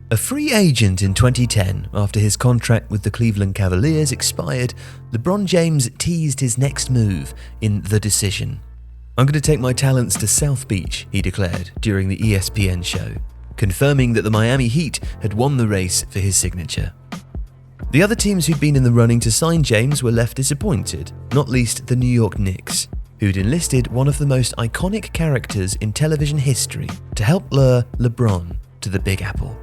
A free agent in 2010, after his contract with the Cleveland Cavaliers expired, LeBron James teased his next move in The Decision. "I'm going to take my talents to South Beach," he declared during the ESPN show, confirming that the Miami Heat had won the race for his signature. The other teams who'd been in the running to sign James were left disappointed, not least the New York Knicks, who'd enlisted one of the most iconic characters in television history to help lure LeBron to the Big Apple.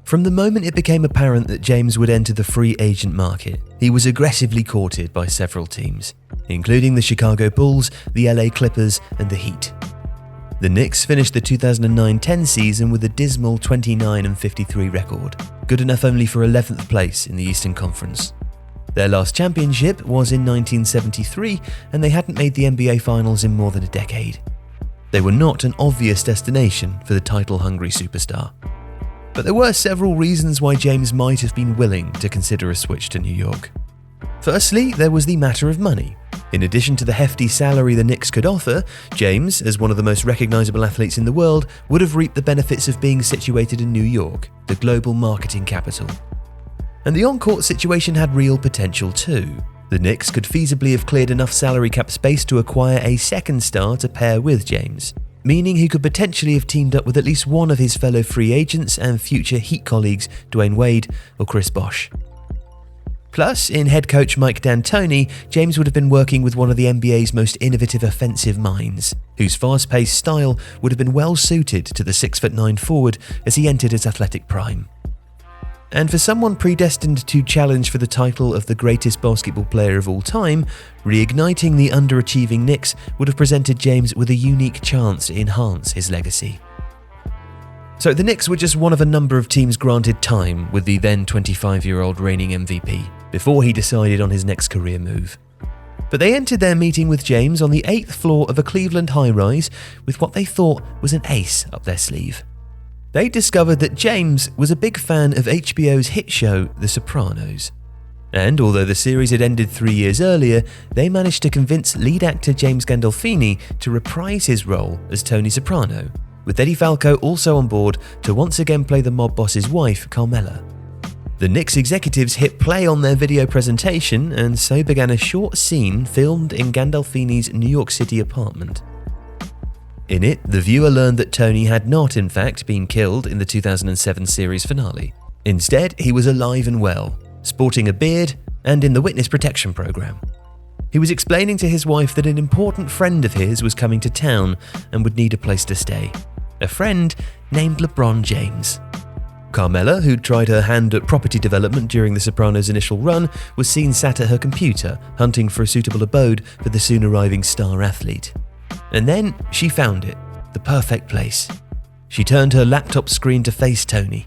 From the moment it became apparent that James would enter the free agent market, he was aggressively courted by several teams, including the Chicago Bulls, the LA Clippers, and the Heat. The Knicks finished the 2009-10 season with a dismal 29-53 record, good enough only for 11th place in the Eastern Conference. Their last championship was in 1973, and they hadn't made the NBA Finals in more than a decade. They were not an obvious destination for the title-hungry superstar. But there were several reasons why James might have been willing to consider a switch to New York. Firstly, there was the matter of money. In addition to the hefty salary the Knicks could offer, James, as one of the most recognizable athletes in the world, would have reaped the benefits of being situated in New York, the global marketing capital. And the on-court situation had real potential too. The Knicks could feasibly have cleared enough salary cap space to acquire a second star to pair with James, meaning he could potentially have teamed up with at least one of his fellow free agents and future Heat colleagues, Dwayne Wade or Chris Bosh. Plus, in head coach Mike D'Antoni, James would have been working with one of the NBA's most innovative offensive minds, whose fast-paced style would have been well suited to the 6'9" forward as he entered his athletic prime. And for someone predestined to challenge for the title of the greatest basketball player of all time, reigniting the underachieving Knicks would have presented James with a unique chance to enhance his legacy. So the Knicks were just one of a number of teams granted time with the then 25-year-old reigning MVP before he decided on his next career move. But they entered their meeting with James on the 8th floor of a Cleveland high-rise with what they thought was an ace up their sleeve. They discovered that James was a big fan of HBO's hit show The Sopranos. And although the series had ended 3 years earlier, they managed to convince lead actor James Gandolfini to reprise his role as Tony Soprano, with Eddie Falco also on board to once again play the mob boss's wife, Carmela. The Knicks executives hit play on their video presentation, and so began a short scene filmed in Gandolfini's New York City apartment. In it, the viewer learned that Tony had not, in fact, been killed in the 2007 series finale. Instead, he was alive and well, sporting a beard and in the witness protection program. He was explaining to his wife that an important friend of his was coming to town and would need a place to stay. A friend named LeBron James. Carmela, who'd tried her hand at property development during The Sopranos' initial run, was seen sat at her computer, hunting for a suitable abode for the soon-arriving star athlete. And then she found it, the perfect place. She turned her laptop screen to face Tony.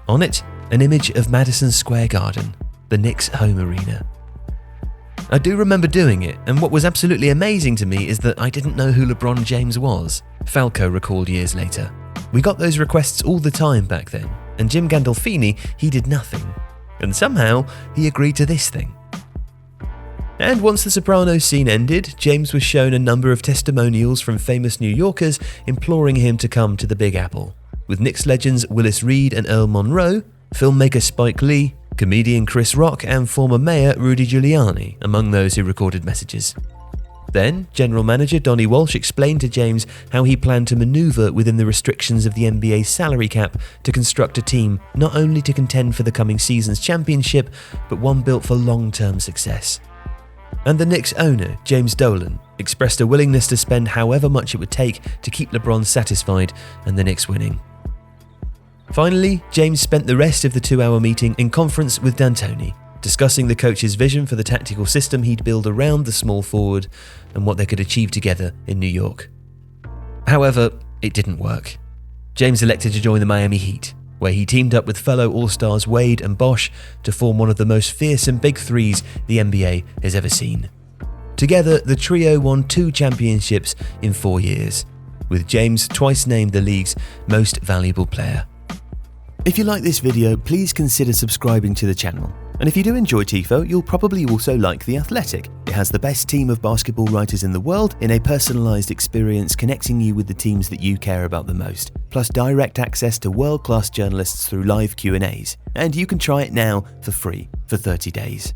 On it, an image of Madison Square Garden, the Knicks' home arena. I do remember doing it, and what was absolutely amazing to me is that I didn't know who LeBron James was, Falco recalled years later. We got those requests all the time back then, and Jim Gandolfini, he did nothing. And somehow, he agreed to this thing. And once the Sopranos scene ended, James was shown a number of testimonials from famous New Yorkers imploring him to come to the Big Apple, with Knicks legends Willis Reed and Earl Monroe, filmmaker Spike Lee, comedian Chris Rock, and former mayor Rudy Giuliani among those who recorded messages. Then, general manager Donnie Walsh explained to James how he planned to maneuver within the restrictions of the NBA's salary cap to construct a team not only to contend for the coming season's championship, but one built for long-term success. And the Knicks owner, James Dolan, expressed a willingness to spend however much it would take to keep LeBron satisfied and the Knicks winning. Finally, James spent the rest of the 2-hour meeting in conference with D'Antoni, discussing the coach's vision for the tactical system he'd build around the small forward and what they could achieve together in New York. However, it didn't work. James elected to join the Miami Heat, where he teamed up with fellow All-Stars Wade and Bosh to form one of the most fearsome big threes the NBA has ever seen. Together, the trio won 2 championships in 4 years, with James twice named the league's most valuable player. If you like this video, please consider subscribing to the channel And if you do enjoy Tifo, you'll probably also like The Athletic. It has the best team of basketball writers in the world in a personalised experience connecting you with the teams that you care about the most, plus direct access to world-class journalists through live Q&As. And you can try it now for free for 30 days.